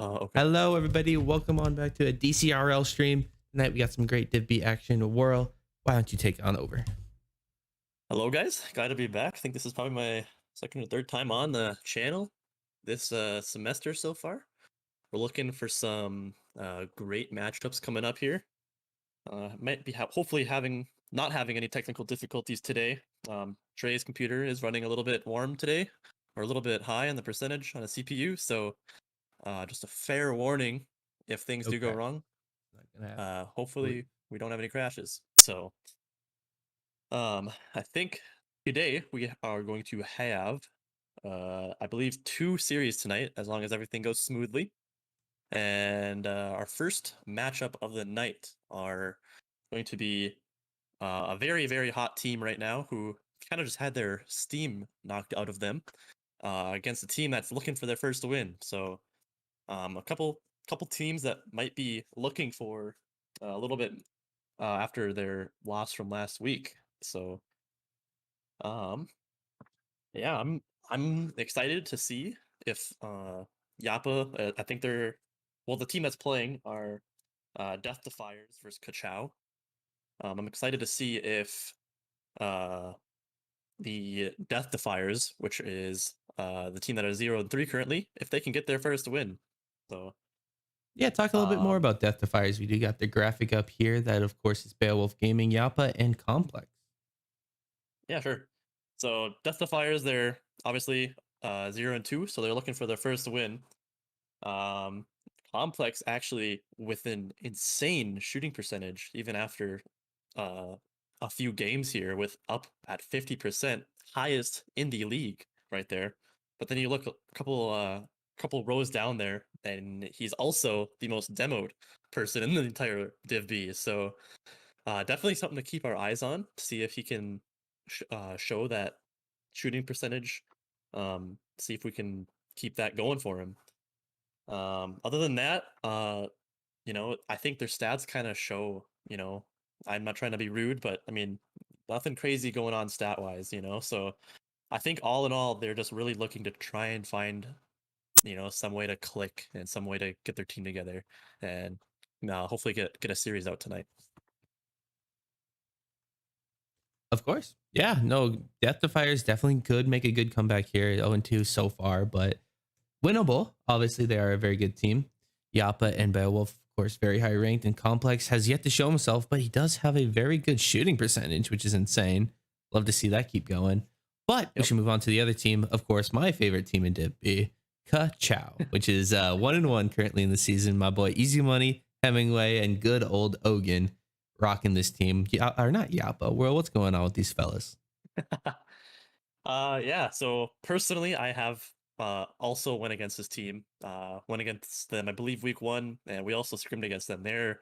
Okay. Hello, everybody. Welcome on back to a DCRL stream. Tonight we got some great Div B action. Whirl, why don't you take on over? Hello, guys. Glad to be back. I think this is probably my second or third time on the channel this semester so far. We're looking for some great matchups coming up here. Might be hopefully not having any technical difficulties today. Trey's computer is running a little bit warm today, or a little bit high on the percentage on a CPU. So just a fair warning if things do go Okay. wrong. Not gonna happen. Hopefully we don't have any crashes. So I think today we are going to have, I believe, 2 series tonight, as long as everything goes smoothly. And our first matchup of the night are going to be a very, very hot team right now who kind of just had their steam knocked out of them against a team that's looking for their first win. So a couple teams that might be looking for a little bit after their loss from last week. So um, yeah, I'm excited to see if Yappa. I think the team that's playing are Defiers versus Kachow. I'm excited to see if uh the Defiers, which is the team that are 0-3 currently, if they can get their first win. So Yeah, talk a little bit more um about Death Defiers. We do got the graphic up here. That, of course, is Beowulf Gaming, Yappa, and Complex. yeah, sure. So Defiers, they're obviously 0-2, so they're looking for their first win. Um, Complex actually with an insane shooting percentage, even after uh, a few games here, with up at 50%, highest in the league right there. But then you look a couple rows down there, and he's also the most demoed person in the entire Div B. So definitely something to keep our eyes on to see if he can show that shooting percentage. See if we can keep that going for him. Other than that, I think their stats kind of show, I'm not trying to be rude, but I mean, nothing crazy going on stat wise, So I think all in all, they're just really looking to try and find, some way to click and some way to get their team together, and hopefully get a series out tonight. Of course. Yeah, no, Death Defiers definitely could make a good comeback here. 0-2 so far, but winnable. Obviously, they are a very good team. Yappa and Beowulf, of course, very high ranked, and Complex has yet to show himself, but he does have a very good shooting percentage, which is insane. Love to see that keep going. But we Yep. should move on to the other team. Of course, my favorite team in Div B, Kachow, which is 1-1 currently in the season. My boy Easy Money, Hemingway, and good old Ogun rocking this team. Or not Yappa. Well, what's going on with these fellas? Yeah, so personally I have also went against this team. Went against them, I believe, week 1, and we also scrimmed against them. They're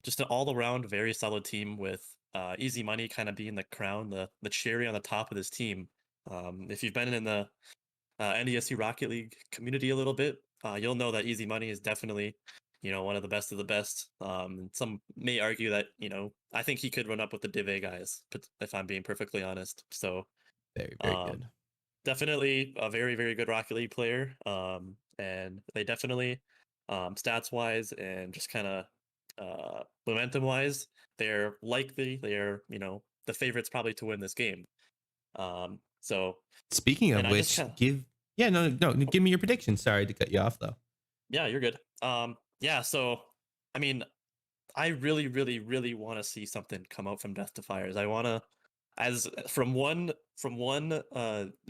just an all-around very solid team with Easy Money kind of being the crown, the cherry on the top of this team. If you've been in the NDSU Rocket League community a little bit, you'll know that Easy Money is definitely, one of the best of the best. Some may argue that, I think he could run up with the Div A guys, but if I'm being perfectly honest. So Very, very um, good. definitely a very, very good Rocket League player. And they definitely, stats wise and just kind of momentum wise, they're the favorites probably to win this game. So, Speaking and of I just which, kind of, yeah, no, give me your prediction. Sorry to cut you off though. yeah, you're good. Yeah, so, I mean, I really, really, really want to see something come out from Death Defiers. I want to, as from one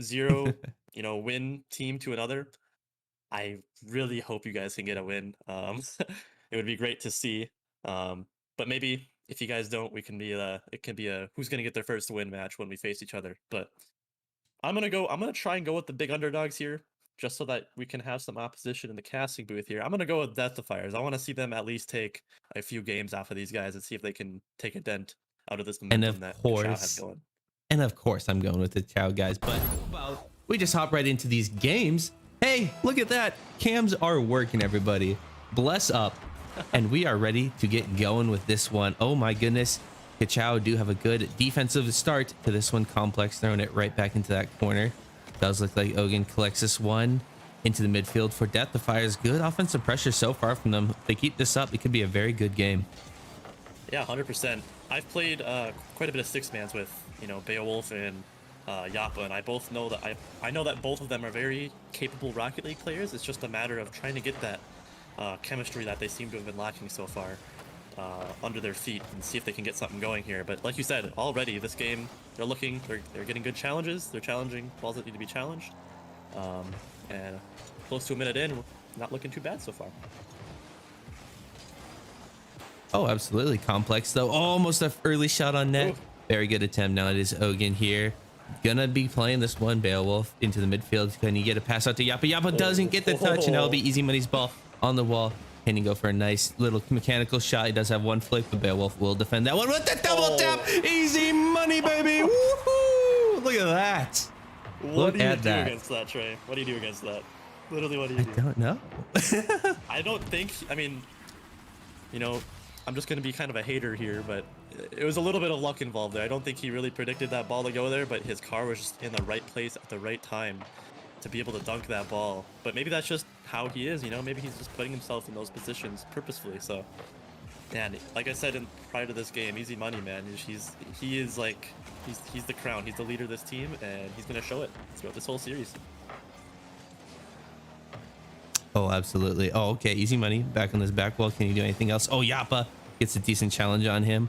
zero, win team to another. I really hope you guys can get a win. It would be great to see. But maybe if you guys don't, it can be a who's gonna get their first win match when we face each other. But I'm gonna try and go with the big underdogs here, just so that we can have some opposition in the casting booth here. I'm gonna go with Death Defiers. I want to see them at least take a few games off of these guys and see if they can take a dent out of this And momentum of that Kachow has course, going. and of course, I'm going with the Chow guys. But how about we just hop right into these games? Hey, look at that. Cams are working, everybody. Bless up. And we are ready to get going with this one. Oh my goodness. Kachow do have a good defensive start to this one. Complex throwing it right back into that corner. Does look like Ogun collects this one. into the midfield for Death Defiers. Good offensive pressure so far from them. If they keep this up, it could be a very good game. Yeah, 100%. I've played quite a bit of six-mans with, you know, Beowulf and Yappa, and I both know that I know that both of them are very capable Rocket League players. It's just a matter of trying to get that chemistry that they seem to have been lacking so far under their feet and see if they can get something going here. But like you said, already this game, they're getting good challenges. They're challenging balls that need to be challenged. And close to a minute in, not looking too bad so far. Oh, absolutely. Complex, though. Almost an early shot on net. Ooh. Very good attempt. Now it is Ogun here. Gonna be playing this one. Beowulf into the midfield. Can he get a pass out to Yappa? Yappa doesn't get the touch, and that'll be Easy Money's ball on the wall. Can he go for a nice little mechanical shot? He does have one flick, but Beowulf will defend that one with the double tap. Easy Money, baby. Woohoo! Look at that. What do you do against that, Trey? What do you do against that? Literally, what do you do? I don't know. I don't think, I mean, you know, I'm just going to be kind of a hater here, but it was a little bit of luck involved there. I don't think he really predicted that ball to go there, but his car was just in the right place at the right time to be able to dunk that ball. But maybe that's just how he is, you know? Maybe he's just putting himself in those positions purposefully. So, man, like I said prior to this game, Easy Money, man, he's the crown. He's the leader of this team, and he's going to show it throughout this whole series. Oh, absolutely. Oh, okay. Easy Money back on this back wall. Can he do anything else? Oh, Yappa gets a decent challenge on him.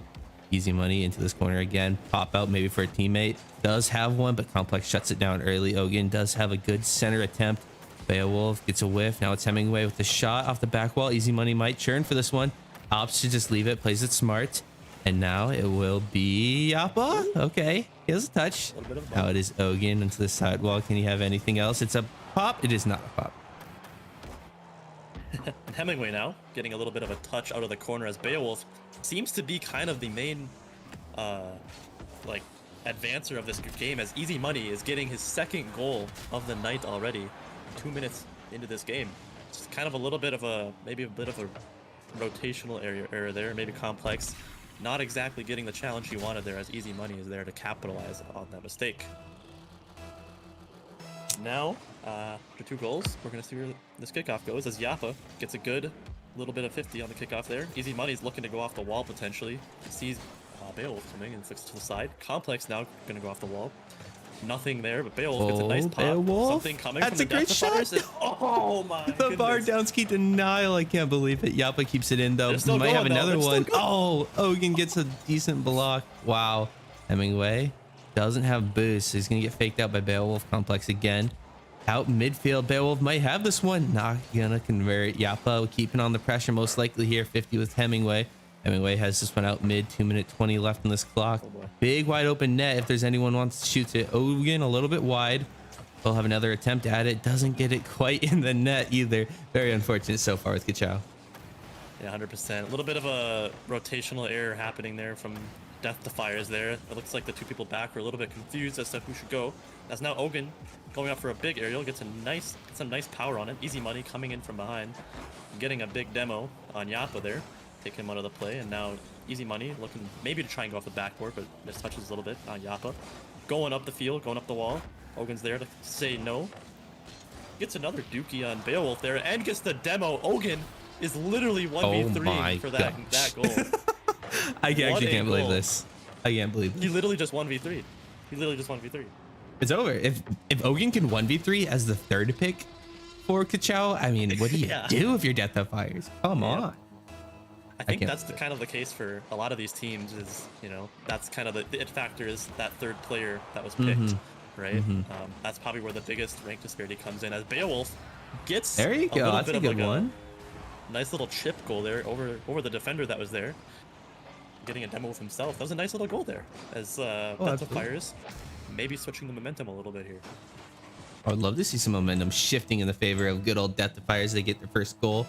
Easy Money into this corner again. Pop out maybe for a teammate. Does have one, but Complex shuts it down early. Ogun does have a good center attempt. Beowulf gets a whiff. Now it's Hemingway with the shot off the back wall. Easy Money might churn for this one. Opts to just leave it. Plays it smart. And now it will be Yappa. Okay. He has a touch. Now it is Ogun into the sidewall. Can he have anything else? It's a pop. It is not a pop. And Hemingway now getting a little bit of a touch out of the corner as Beowulf seems to be kind of the main like advancer of this game, as Easy Money is getting his second goal of the night already 2 minutes into this game. It's kind of a little bit of maybe a bit of a rotational error there, maybe Complex not exactly getting the challenge he wanted there, as Easy Money is there to capitalize on that mistake. Now, after 2 goals, we're going to see where this kickoff goes, as Yappa gets a good little bit of 50 on the kickoff there. Easy Money's looking to go off the wall potentially. He sees Beowulf coming and flicks to the side. Complex now going to go off the wall. Nothing there, but Beowulf gets a nice pop. Beowulf? Something coming That's from the a great shot. Oh my The goodness. bar downs keep denial. I can't believe it. Yappa keeps it in though. He might have another one. Oh, Ogun gets a decent block. Wow. Hemingway doesn't have boost, so he's gonna get faked out by Beowulf. Complex again. Out midfield, Beowulf might have this one. Not gonna convert. Yappa keeping on the pressure most likely here. 50 with Hemingway. Hemingway has this one out mid. 2:20 left on this clock. Big wide open net if there's anyone wants to shoot it. Ogun a little bit wide. He'll have another attempt at it. Doesn't get it quite in the net either. Very unfortunate so far with Kachow. Yeah, 100%. A little bit of a rotational error happening there from Death Defiers there. It looks like the 2 people back were a little bit confused as to who should go. As now Ogun going up for a big aerial, gets some nice power on it. Easy Money coming in from behind, getting a big demo on Yappa there, taking him out of the play. And now Easy Money looking maybe to try and go off the backboard, but mistouches a little bit on Yappa. Going up the field, going up the wall. Ogun's there to say no. Gets another dookie on Beowulf there and gets the demo. Ogun is literally 1v3 for that goal. I actually can't believe this. I can't believe this. He literally just 1v3. He literally just 1v3. It's over. If Ogun can 1v3 as the third pick for Kachow, I mean, what do you do if you're Death Defiers? Come on. I think that's the kind of the case for a lot of these teams is, you know, that's kind of the it factor is that third player that was picked, right? That's probably where the biggest rank disparity comes in, as Beowulf gets there you go. That's a good one. Nice little chip goal there over the defender that was there, getting a demo of himself. That was a nice little goal there, as Death Defiers maybe switching the momentum a little bit here. I would love to see some momentum shifting in the favor of good old Death Defiers. They get their first goal.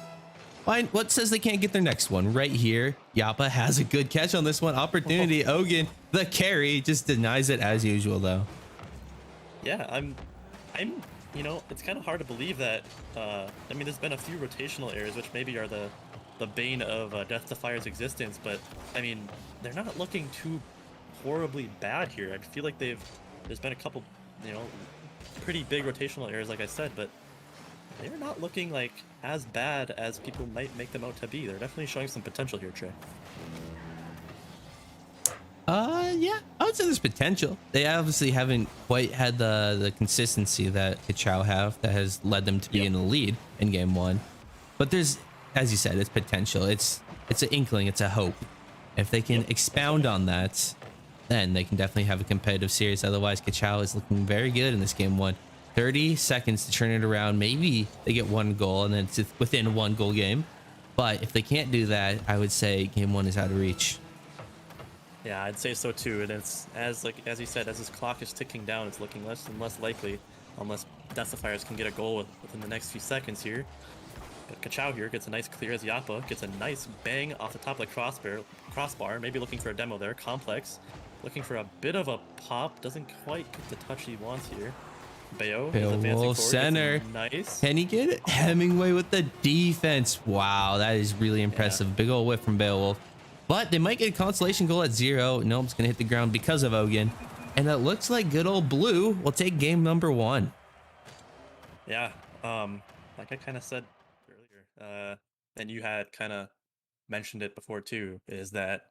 Fine. What says they can't get their next one? Right here, Yappa has a good catch on this one. Opportunity. Ogun, the carry, just denies it as usual though. Yeah, I'm you know, it's kind of hard to believe that I mean, there's been a few rotational errors which maybe are the bane of Death Defiers' existence, but I mean, they're not looking too horribly bad here. I feel like there's been a couple, you know, pretty big rotational errors, like I said, but they're not looking like as bad as people might make them out to be. They're definitely showing some potential here, Trey. Yeah, I would say there's potential. They obviously haven't quite had the consistency that Kachow have that has led them to be in the lead in game one. But there's, as you said, it's potential. It's an inkling. It's a hope. If they can expound on that, then they can definitely have a competitive series. Otherwise, Kachow is looking very good in this game one. 30 seconds to turn it around. Maybe they get one goal and then it's within a 1 goal game. But if they can't do that, I would say game one is out of reach. Yeah, I'd say so too. And it's as you said, as this clock is ticking down, it's looking less and less likely, unless Defiers can get a goal within the next few seconds here. But Kachow here gets a nice clear as Yappa gets a nice bang off the top of the crossbar. Maybe looking for a demo there. Complex looking for a bit of a pop. Doesn't quite get the touch he wants here. Beowulf center. Nice. Can he get it? Hemingway with the defense. Wow, that is really impressive. Big old whip from Beowulf. But they might get a consolation goal at 0. Nope, it's going to hit the ground because of Ogun. And it looks like good old Blue will take game number 1. Yeah, like I kind of said earlier, and you had kind of mentioned it before too, is that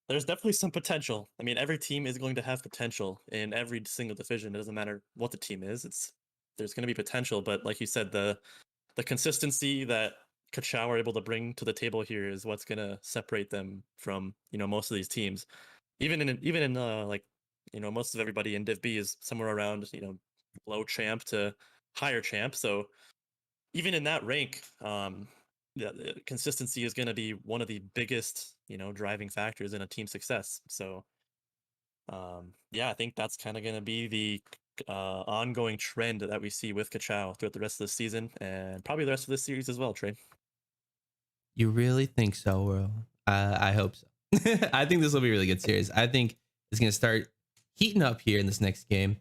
there's definitely some potential. I mean, every team is going to have potential in every single division. It doesn't matter what the team is. There's going to be potential, but like you said, the consistency that Kachow are able to bring to the table here is what's going to separate them from, most of these teams. Even in like, most of everybody in Div B is somewhere around, low champ to higher champ. So even in that rank, the consistency is going to be one of the biggest, driving factors in a team success. So, yeah, I think that's kind of going to be the ongoing trend that we see with Kachow throughout the rest of the season and probably the rest of this series as well, Trey. You really think so, bro? I hope so. I think this will be a really good series. I think it's going to start heating up here in this next game.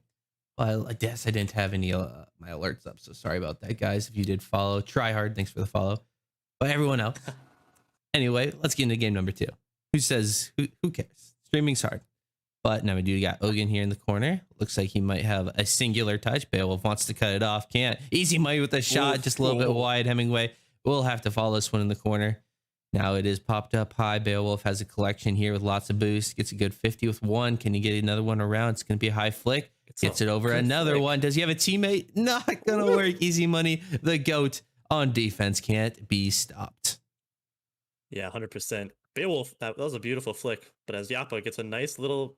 Well, I guess I didn't have any my alerts up, so sorry about that, guys. If you did follow, try hard. Thanks for the follow. But everyone else. Anyway, let's get into game number 2. Who says, who cares? Streaming's hard. But now we do got Ogun here in the corner. Looks like he might have a singular touch. Beowulf wants to cut it off. Can't. Easy money with a shot, just a little bit wide. Hemingway will have to follow this one in the corner. Now it is popped up high. Beowulf has a collection here with lots of boosts. Gets a good 50 with 1. Can he get another one around? It's going to be a high flick. Gets it over another one. Does he have a teammate? Not going to work. Easy money. The GOAT on defense can't be stopped. Yeah, 100%. Beowulf, that was a beautiful flick. But as Yappa gets a nice little,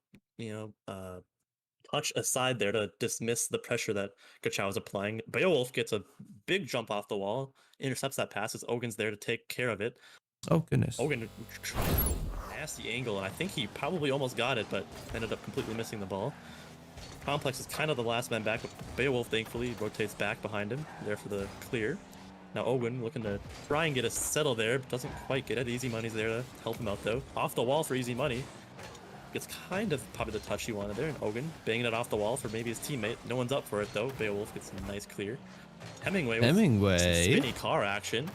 touch aside there to dismiss the pressure that Kachow is applying. Beowulf gets a big jump off the wall, intercepts that pass as Ogun's there to take care of it. Oh, goodness. Ogun, nasty angle, and I think he probably almost got it, but ended up completely missing the ball. Complex is kind of the last man back, but Beowulf thankfully rotates back behind him, there for the clear. Now Ogun looking to try and get a settle there, but doesn't quite get it. Easy Money's there to help him out though. Off the wall for Easy Money. Gets kind of probably the touch he wanted there, and Ogun banging it off the wall for maybe his teammate. No one's up for it though. Beowulf gets a nice clear. Hemingway with some spinny car action.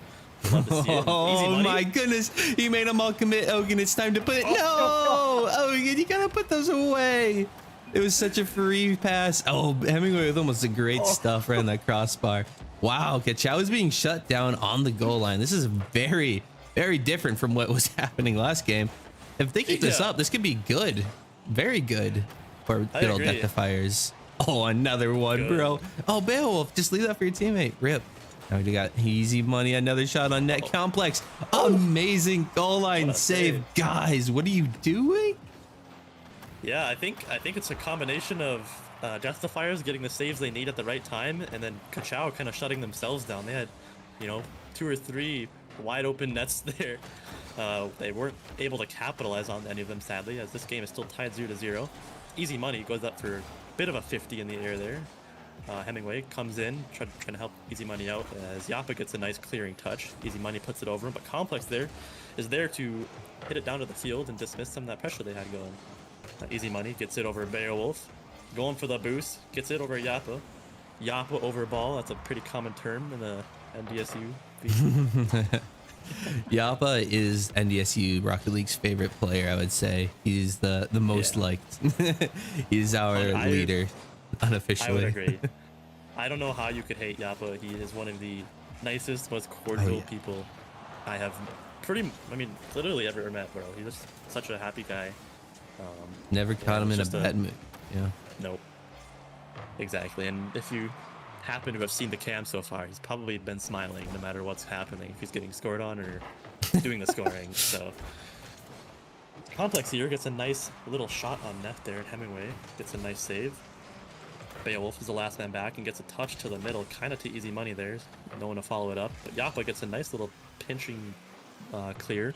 Love to see it. Oh my goodness, he made them all commit. Ogun, it's time to put it. No, Ogun, you gotta put those away. It was such a free pass. Oh, Hemingway with almost a great stuff around that crossbar. Wow, Kachow is being shut down on the goal line. This is very, very different from what was happening last game. If they keep this up, this could be good. Very good for good old Defiers. Oh, another one, bro. Oh, Beowulf, just leave that for your teammate. Rip. Now we got Easy Money, another shot on net. Complex. Amazing goal line save. Guys, what are you doing? Yeah, I think it's a combination of Defiers getting the saves they need at the right time, and then Kachow kind of shutting themselves down. They had, 2 or 3 wide open nets there. They weren't able to capitalize on any of them, sadly, as this game is still tied 0-0. Easy Money goes up for a bit of a 50 in the air there. Hemingway comes in, trying to help Easy Money out as Yappa gets a nice clearing touch. Easy Money puts it over him, but Complex is there to hit it down to the field and dismiss some of that pressure they had going. Easy Money gets it over Beowulf, going for the boost, gets it over Yappa. Yappa over ball, that's a pretty common term in the NDSU. Yappa is NDSU Rocket League's favorite player, I would say. He's the most liked. He's our leader, unofficially. I would agree. I don't know how you could hate Yappa. He is one of the nicest, most Oh, cordial yeah. people I have literally ever met, bro. He's just such a happy guy. Never Yeah, caught him it's in a just bad mood. Yeah. nope. Exactly. And if you happen to have seen the cam so far, he's probably been smiling no matter what's happening, if he's getting scored on or doing the scoring. So Complex here gets a nice little shot on net there. Hemingway gets a nice save. Beowulf is the last man back and gets a touch to the middle, kind of to easy money there. No one to follow it up. But Yappa gets a nice little pinching clear.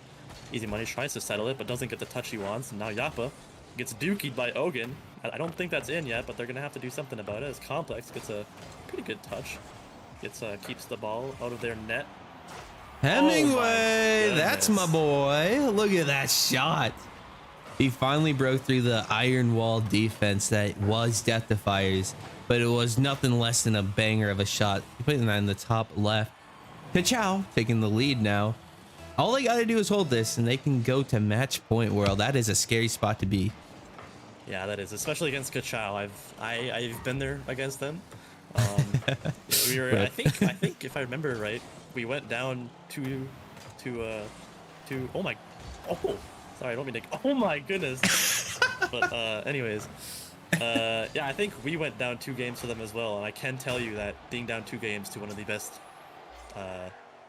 Easy money tries to settle it, but doesn't get the touch he wants. And now Yappa gets dookied by Ogun. I don't think that's in yet, but they're going to have to do something about it as Complex gets a pretty good touch. Keeps the ball out of their net. Hemingway, Oh that's my boy. Look at that shot. He finally broke through the iron wall defense that was Death Defiers, but it was nothing less than a banger of a shot. Putting that in the top left. Kachow taking the lead now. All they got to do is hold this, and they can go to match point world. That is a scary spot to be. Yeah, that is, especially against Kachow. I've been there against them. We were, I think if I remember right, we went down to sorry, I don't mean to, oh my goodness. But anyways, yeah, I think we went down 2 games to them as well, and I can tell you that being down 2 games to one of the best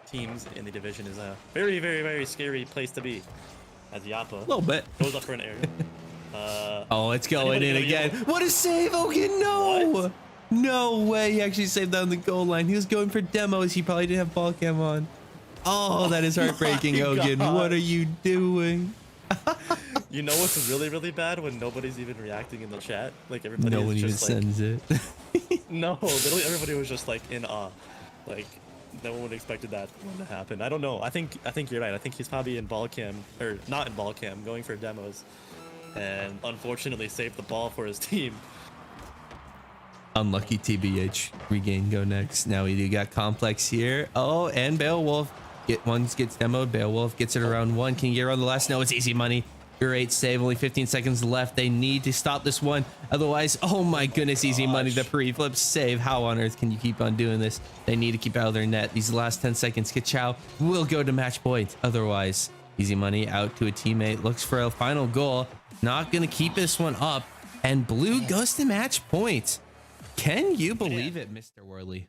teams in the division is a very, very, very scary place to be. As Yappa A little bit. goes up for an aerial. Oh, it's going in again. Able... What a save, Ogun! No! What? No way, he actually saved down the goal line. He was going for demos. He probably didn't have ball cam on. Oh, that is heartbreaking, Ogun. God. What are you doing? You know what's really, really bad? When nobody's even reacting in the chat. Like, everybody No is one even just like... sends it. No, literally everybody was just like in awe. Like, no one expected that one to happen. I don't know. I think you're right. I think he's probably in ball cam, or not in ball cam, going for demos. And unfortunately saved the ball for his team. Unlucky TBH. Regain go next. Now we do got Complex here. Oh, and Beowulf. Gets demoed. Beowulf gets it around 1. Can you get around the last? No, it's easy money. Great save. Only 15 seconds left. They need to stop this one. Otherwise, oh my goodness, easy money. The pre-flip save. How on earth can you keep on doing this? They need to keep out of their net. These last 10 seconds. Kachow will go to match point. Otherwise, easy money out to a teammate. Looks for a final goal. Not going to keep this one up. And blue goes to match point. Can you believe it, Mr. Worley?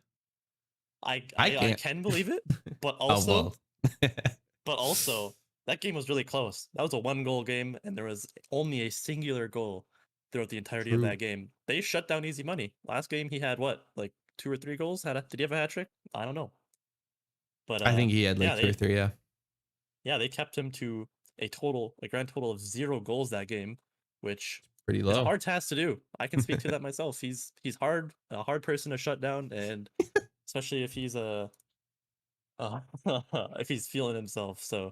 I can't. can believe it, but also, well. but also, that game was really close. That was a 1-goal game, and there was only a singular goal throughout the entirety of that game. They shut down easy money. Last game, he had what, like 2 or 3 goals? Did he have a hat trick? I don't know. But I think he had like 2 or 3. Yeah. Yeah, they kept him to a grand total of 0 goals that game, which pretty is low. a hard task to do. I can speak to that myself. He's a hard person to shut down, and especially if he's if he's feeling himself. So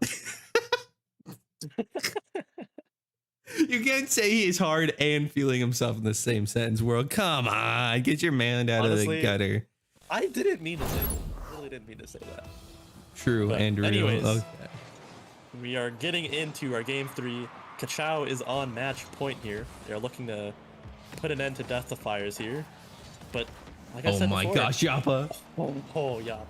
you can't say he's hard and feeling himself in the same sentence. World, come on, get your man out of the gutter. I didn't mean to say that. I really didn't mean to say that. True, But and real. anyways, Okay. we are getting into our game 3. Kachow is on match point here. They're looking to put an end to Death Defiers here. But like I said before, Oh my gosh, Yappa. Oh, Yappa.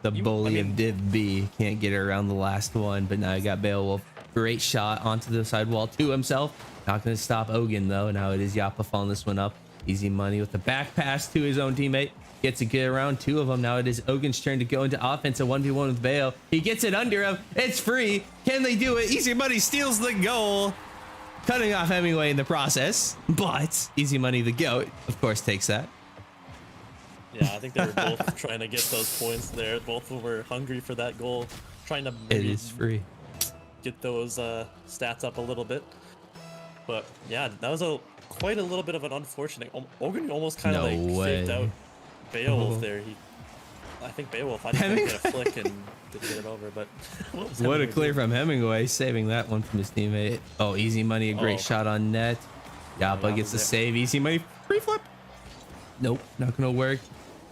The bully of Div B can't get around the last one, but now I got Beowulf. Great shot onto the sidewall to himself. Not going to stop Ogun though. Now it is Yappa following this one up. Easy money with the back pass to his own teammate. Gets to get around 2 of them. Now it is Ogun's turn to go into offense. A 1v1 with Beo. He gets it under him. It's free. Can they do it? Easy money steals the goal. Cutting off Hemingway in the process. But easy money, the GOAT, of course, takes that. Yeah, I think they were both trying to get those points there. Both of them were hungry for that goal. Trying to It is free. Get those stats up a little bit. But yeah, that was quite a little bit of an unfortunate. Ogun almost kind of faked out Beowulf there. I think Beowulf I think get a flick and didn't get it over, but what a clear from Hemingway, saving that one from his teammate. Oh, easy money, a great shot on net. Yappa gets the save. Easy money, free flip. Nope, not gonna work.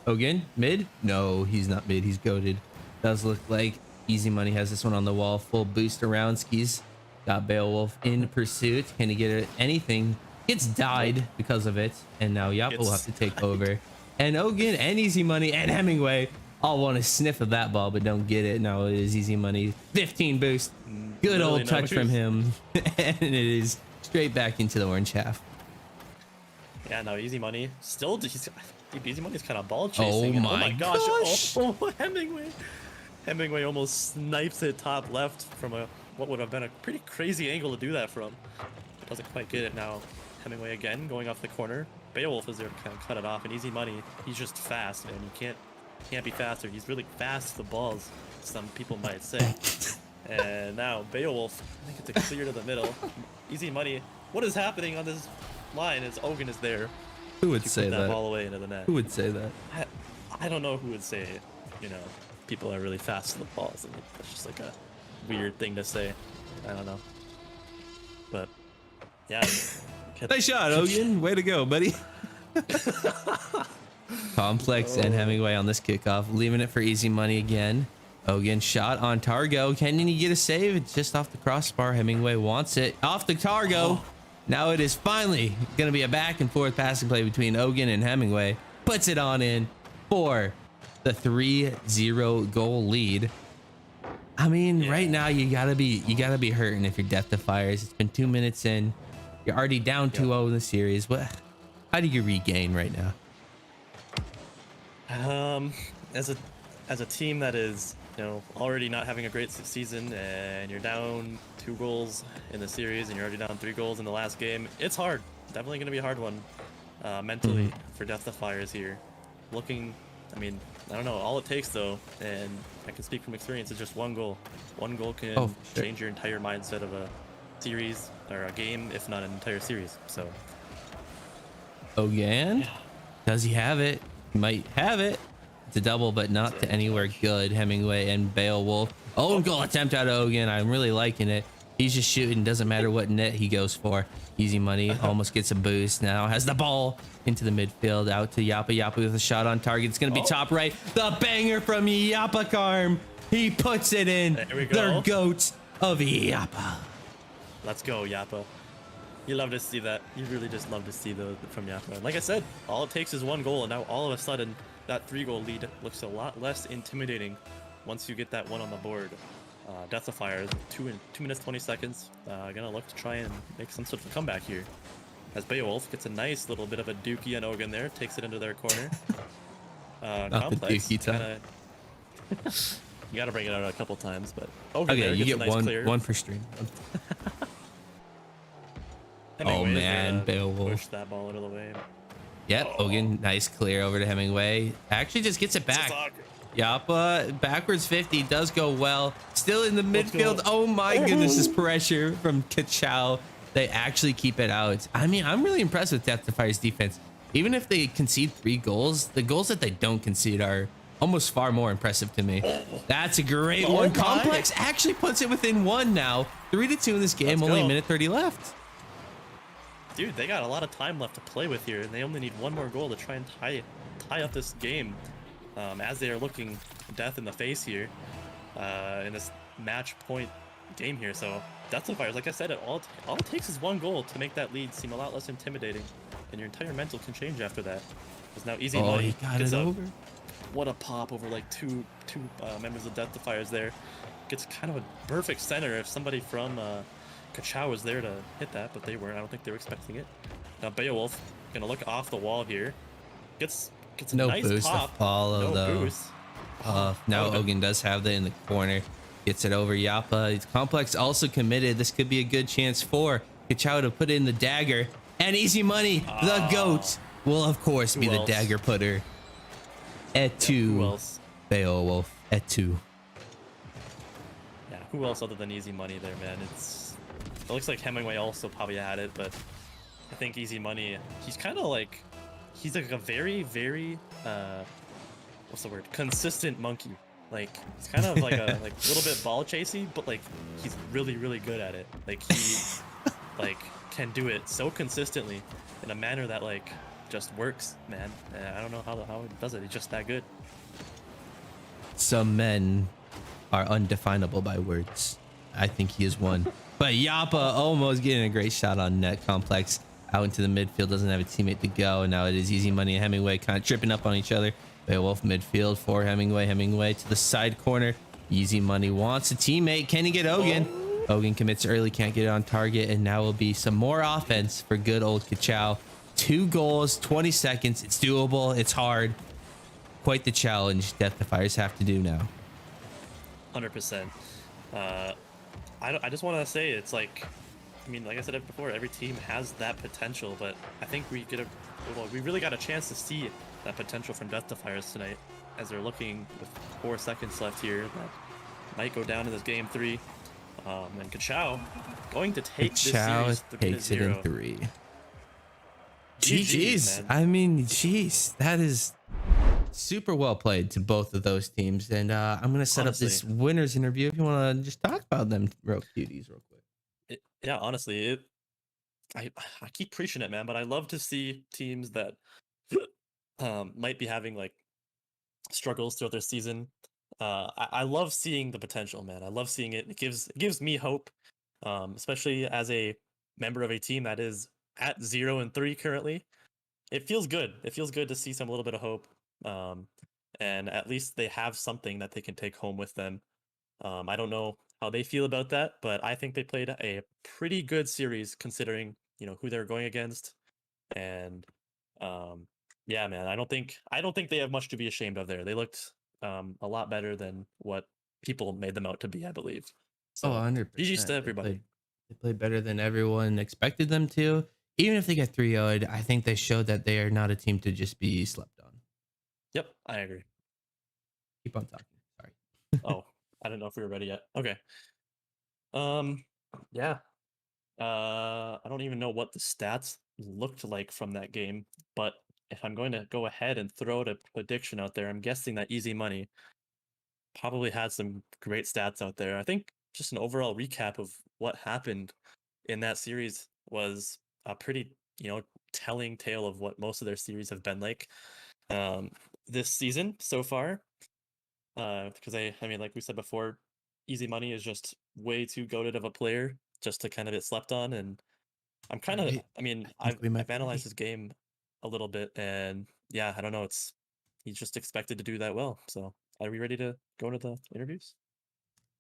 Ogun, mid? No, he's not mid, he's goated. Does look like easy money has this one on the wall. Full boost around skis. Got Beowulf in pursuit. Can he get anything? Gets died because of it, and now Yappa will have to take over. And Ogun and Easy Money and Hemingway all want to sniff of that ball, but don't get it. No, it is Easy Money. 15 boost. Good Literally old no touch from boost. him. And it is straight back into the orange half. Yeah, no, Easy Money. Still, Easy Money's kind of ball chasing. Oh and my gosh. Oh, Hemingway. Hemingway almost snipes it top left from what would have been a pretty crazy angle to do that from. Doesn't quite get it now. Hemingway again going off the corner. Beowulf is there to kind of cut it off, and Easy Money, he's just fast, man. You can't be faster. He's really fast to the balls, some people might say. And now Beowulf, I think it's a clear to the middle. Easy Money. What is happening on this line is Ogun is there. Who would to say put that that? ball away into the net. Who would say that? I don't know who would say it. You know, people are really fast to the balls, and it's just like a weird thing to say. I don't know. But yeah. Nice shot, Ogun. Way to go, buddy. Complex and Hemingway on this kickoff, leaving it for Easy Money again. Ogun shot on Targo. Can he get a save? It's just off the crossbar. Hemingway wants it off the Targo. Now it is finally going to be a back and forth passing play between Ogun and Hemingway. Puts it on in for the 3-0 goal lead. I mean, right now you gotta be hurting if you're Death Defiers. It's been 2 minutes in. You're already down 2-0 in the series. How do you regain right now? As a team that is, you know, already not having a great season, and you're down 2 goals in the series, and you're already down 3 goals in the last game, it's hard. Definitely going to be a hard one, mentally for Death Defiers here. I mean, I don't know. All it takes, though, and I can speak from experience, is just 1 goal. 1 goal can change your entire mindset of a series or a game, if not an entire series. So. Ogun, does he have it? He might have it. It's a double, but not to anywhere good. Hemingway and Beowulf. Oh, goal attempt out of Ogun. I'm really liking it. He's just shooting. Doesn't matter what net he goes for. Easy Money almost gets a boost now. Has the ball into the midfield. Out to Yappa. Yappa with a shot on target. It's going to be top right. The banger from Yappa Karm. He puts it in. There we go. The goat of Yappa. Let's go, Yappa. You love to see that. You really just love to see those from Yappa. Like I said, all it takes is 1 goal, and now all of a sudden, that 3-goal lead looks a lot less intimidating once you get that 1 on the board. Death Defiers, 2 minutes 20 seconds. Gonna look to try and make some sort of comeback here. As Beowulf gets a nice little bit of a dookie on Ogun there, takes it into their corner. Complex. The dookie time. You gotta bring it out a couple times, but Ogun Okay, there you gets get a nice one for stream. Oh man, Beowulf. Push that ball out of the way. Yep, Ogun, nice clear over to Hemingway. Actually just gets it back. Yappa, backwards 50, does go well. Still in the midfield. Oh my goodness, this pressure from Kachow. They actually keep it out. I mean, I'm really impressed with Death Defiers defense. Even if they concede 3 goals, the goals that they don't concede are almost far more impressive to me. That's a great one. Complex actually puts it within 1 now. 3-2 in this game, only a minute 30 left. Dude, they got a lot of time left to play with here, and they only need 1 more goal to try and tie up this game. As they are looking death in the face here in this match point game here. So Death Defiers, like I said, all it takes is 1 goal to make that lead seem a lot less intimidating, and your entire mental can change after that. Because now Easy Money he got it over. What a pop over like two members of Death Defiers there. Gets kind of a perfect center if somebody from Kachow was there to hit that, but they weren't. I don't think they were expecting it. Now Beowulf gonna look off the wall here. Gets a no nice boost pop. to follow though. Boost. Now Ogun does have that in the corner. Gets it over Yappa. It's Complex also committed. This could be a good chance for Kachow to put in the dagger. And Easy Money, the GOAT, will of course be the dagger putter. Et tu, who else? Beowulf. Et tu. Yeah, who else other than Easy Money there, man? It looks like Hemingway also probably had it, but I think Easy Money, he's kind of like, he's like a very, very, what's the word? Consistent monkey. Like, he's kind of like a little bit ball chasey, but like, he's really, really good at it. Like, he, like, can do it so consistently in a manner that, like, just works, man. And I don't know how he does it. He's just that good. Some men are undefinable by words. I think he is one. But Yappa almost getting a great shot on net. Complex out into the midfield, doesn't have a teammate to go, and now it is Easy Money and Hemingway kind of tripping up on each other. Beowulf midfield for Hemingway. Hemingway to the side corner. Easy Money wants a teammate. Can he get Ogun? Ogun commits early, can't get it on target, and now will be some more offense for good old Kachow. 2 goals, 20 seconds. It's doable. It's hard. Quite the challenge Death Defiers have to do now. 100%. I just want to say it's like, I mean, like I said before, every team has that potential, but I think we really got a chance to see that potential from Death Defiers tonight, as they're looking with 4 seconds left here. That might go down in this game 3. And Kachow going to take this series 3-0. Takes it in 3. GG's, man. I mean, jeez, that is super well played to both of those teams. And I'm going to set up this winners interview if you want to just talk about them real cuties real quick. Yeah, honestly, I keep preaching it, man, but I love to see teams that might be having like struggles throughout their season. I love seeing the potential, man. I love seeing it. It gives me hope, especially as a member of a team that is at 0-3 currently. It feels good. It feels good to see some little bit of hope. And at least they have something that they can take home with them. I don't know how they feel about that, but I think they played a pretty good series considering, you know, who they're going against. And yeah, man, I don't think they have much to be ashamed of there. They looked a lot better than what people made them out to be, I believe. So 100%. GG's to everybody. They played better than everyone expected them to. Even if they get 3-0'd, I think they showed that they are not a team to just be slept on. Yep, I agree. Keep on talking. Sorry. Oh, I don't know if we were ready yet. Okay. Yeah. I don't even know what the stats looked like from that game, but if I'm going to go ahead and throw a prediction out there, I'm guessing that Easy Money probably had some great stats out there. I think just an overall recap of what happened in that series was a pretty, you know, telling tale of what most of their series have been like this season so far. Because I mean, like we said before, Easy Money is just way too goated of a player just to kind of get slept on. And I'm kind of, I mean, I've analyzed his game a little bit, and yeah, I don't know, he's just expected to do that well. So are we ready to go to the interviews?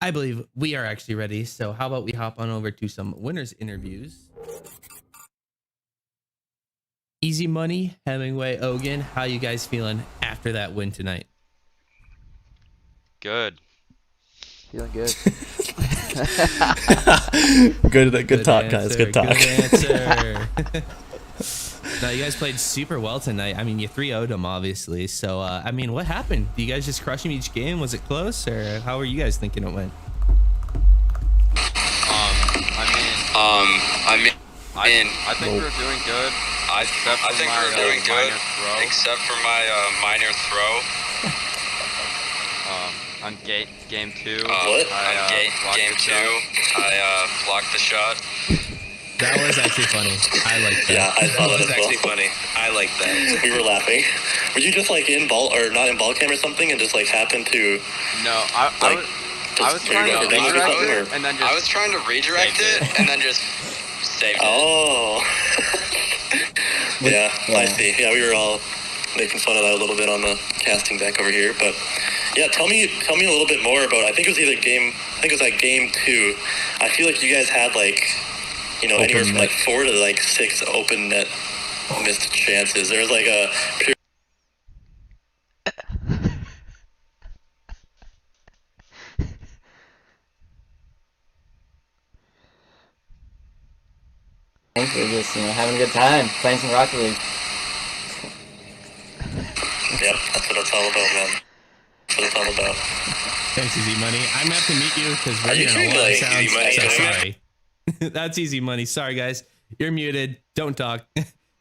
I believe we are actually ready. So how about we hop on over to some winners interviews. Easy Money, Hemingway, Ogun, how you guys feeling after that win tonight? Good. Feeling good. Good talk, guys. Good talk. Good answer. No, you guys played super well tonight. I mean, you 3-0'd them, obviously. So, I mean, what happened? Do you guys just crush them each game? Was it close, or how were you guys thinking it went? I think we were doing good. Except for my minor throw. On game 2. I blocked the shot. That was actually funny. I like that. Yeah, I thought That was actually funny. I like that. We were laughing. Were you just like in ball or not in ball cam or something, and just like happened to? No, I was trying to redirect it, and then just saved it. Oh. Yeah, I see. Yeah, we were all making fun of that a little bit on the casting deck over here, but yeah, tell me a little bit more about. I think it was game 2. I feel like you guys had like, you know, anywhere from like 4 to like 6 open net missed chances. There was like a We're just, having a good time, playing some Rocket League. Yep, that's what it's all about, man. That's what it's all about. Thanks, Easy Money. I'm gonna have to meet you because we're hearing a lot of sounds. So sorry. That's Easy Money. Sorry, guys. You're muted. Don't talk.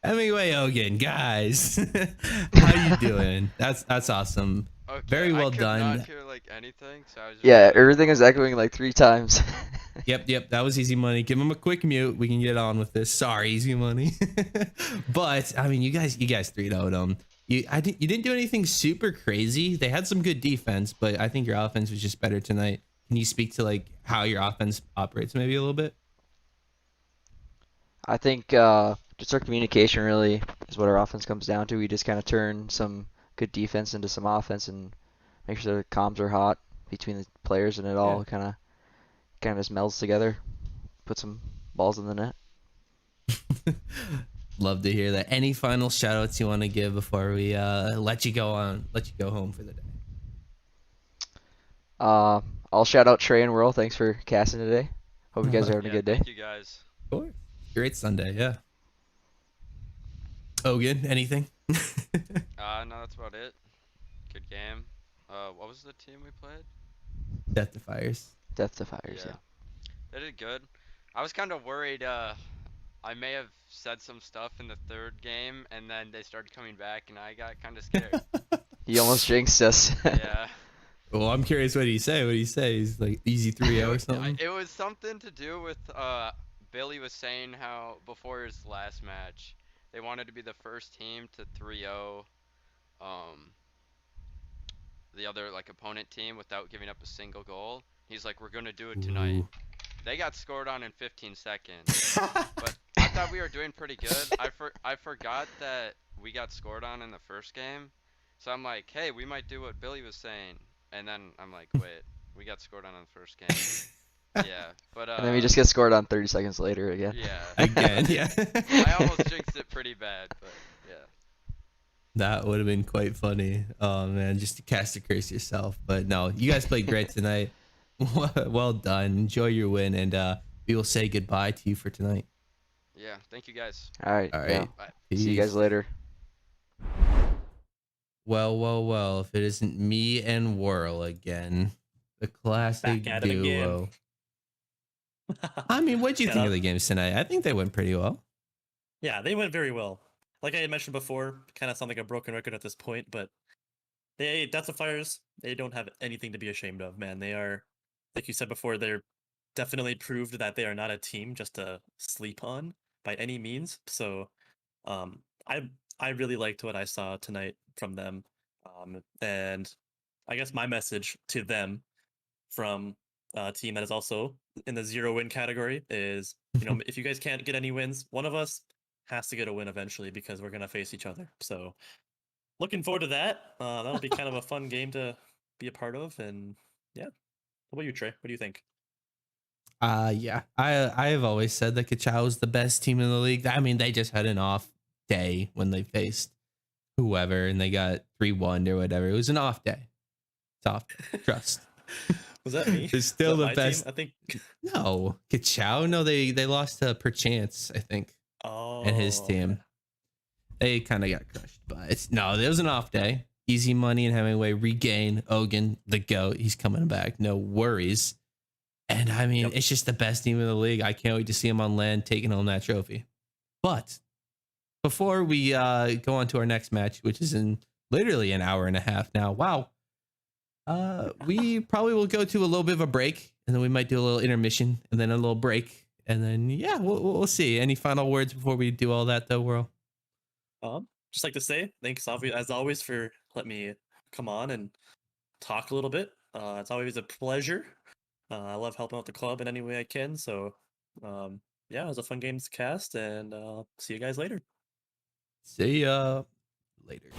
Hemingway Ogun, guys. How you doing? That's awesome. Okay, Very well done. I could not hear like anything, so I was just Everything was echoing like 3 times. Yep. That was Easy Money. Give him a quick mute. We can get on with this. Sorry, Easy Money. But I mean, you guys 3-0'd them. You didn't do anything super crazy. They had some good defense, but I think your offense was just better tonight. Can you speak to like how your offense operates maybe a little bit? I think just our communication really is what our offense comes down to. We just kind of turn some good defense into some offense and make sure the comms are hot between the players, and it all kind of just melds together. Put some balls in the net. Love to hear that. Any final shout outs you want to give before we let you go home for the day? I'll shout out Trey and Whirl. Thanks for casting today. Hope you guys are having a good day. Thank you guys. Of course. Great Sunday, yeah. Ogun, anything? No, that's about it. Good game. What was the team we played? Defiers. Defiers, yeah. They did good. I was kind of worried. I may have said some stuff in the third game, and then they started coming back, and I got kind of scared. You almost jinxed us. Yeah. Well, I'm curious what he say. What did he say? He's like easy 3-0 or something? It was something to do with Billy was saying how before his last match, they wanted to be the first team to 3-0 the other like opponent team without giving up a single goal. He's like, we're gonna do it tonight. Ooh. They got scored on in 15 seconds. But I thought we were doing pretty good. I forgot that we got scored on in the first game. So I'm like, hey, we might do what Billy was saying. And then I'm like, wait, we got scored on in the first game. Yeah, but And then we just get scored on 30 seconds later again. Yeah. Again, yeah. I almost jinxed it pretty bad, but yeah. That would have been quite funny. Oh man, just to cast a curse yourself. But no, you guys played great tonight. Well done. Enjoy your win, and we will say goodbye to you for tonight. Yeah, thank you guys. All right. All right. Yeah. Bye. See you guys later. Well, if it isn't me and Whirl again. The classic Back at it duo. I mean, what'd you think of the games tonight? I think they went pretty well. Yeah, they went very well. Like I had mentioned before, kind of sound like a broken record at this point, but Defiers, they don't have anything to be ashamed of, man. They are, like you said before, they're definitely proved that they are not a team just to sleep on by any means. So, I really liked what I saw tonight from them, and I guess my message to them from a team that is also in the 0-win category is, if you guys can't get any wins, one of us has to get a win eventually because we're gonna face each other. So, looking forward to that. That'll be kind of a fun game to be a part of, and yeah. What about you, Trey? What do you think? Yeah, I have always said that Kachow is the best team in the league. I mean, they just had an off day when they faced whoever and they got 3-1 or whatever. It was an off day. It's off. Trust. Was that me? They're still the my best. team? I think. No, Kachow. No, they lost to Perchance, I think, and his team. They kind of got crushed, but it was an off day. Easy money and Hemingway regain. Ogun, the GOAT, he's coming back. No worries. And I mean, it's just the best team in the league. I can't wait to see him on land taking home that trophy. But before we go on to our next match, which is in literally an hour and a half now. Wow. We probably will go to a little bit of a break, and then we might do a little intermission, and then a little break, and then yeah, we'll see. Any final words before we do all that, though, Whirl? Just like to say thanks, as always, for letting me come on and talk a little bit. It's always a pleasure. I love helping out the club in any way I can. So, yeah, it was a fun games cast, and see you guys later. See ya later.